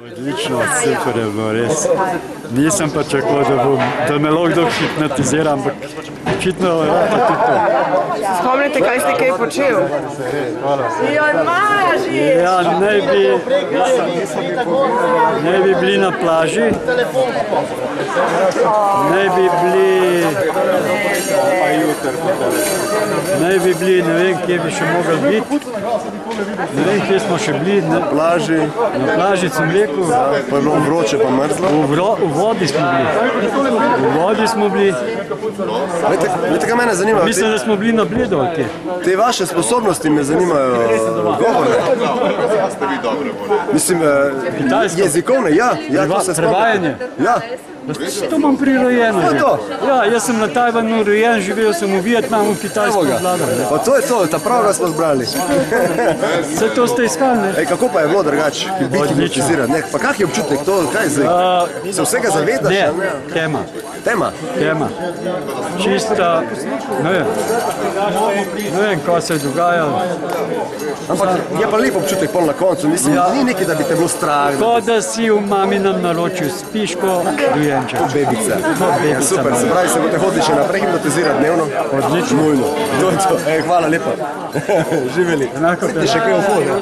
Odlično, super je bilo, res. Nisem pa čakal, da me lahko kdo hipnotizira, ampak očitno je tudi to. Spomnite, kaj ste kaj počel? Ja, naj bi bili na plaži, naj bi bili, ne vem, kje bi še mogli biti, ne vem, kje smo še bili. Na plaži. Na plaži sem rekel. Pa je bilo vroče, pa mrzlo. V vodi smo bili. Veste, kaj mene zanima? Mislim, da smo bili na Bledu, ali kje? Te vaše sposobnosti me zanimajo govore. Mislim, jezikovne, ja. Prevajanje? Ja. To imam prirojeno že. Ja, jaz sem na Tajvanu rojen, živel sem v Vietnamu, Kitajsko vladam. Pa to je to, ta pravga smo zbrali. Vse to ste iskali, ne? Kako pa je bilo drugače, biti hipnotizirati? Pa kak je občutek to, kaj zdaj? Se vsega zavedaš? Ne, tema. Tema? Tema. Čista, ne vem, kaj se je dogajalo. Ampak je pa lep občutek pol na koncu, mislim, ni nekaj, da bi te bilo strah. Ko da si v maminem naročju spíš ko dojenček. Ko bebica. Super, se pravi, se boste hodili še naprej hipnotizirati dnevno? Odlično. Nujno. Hvala lepa. Živeli. Enako te. Še kaj v hodu.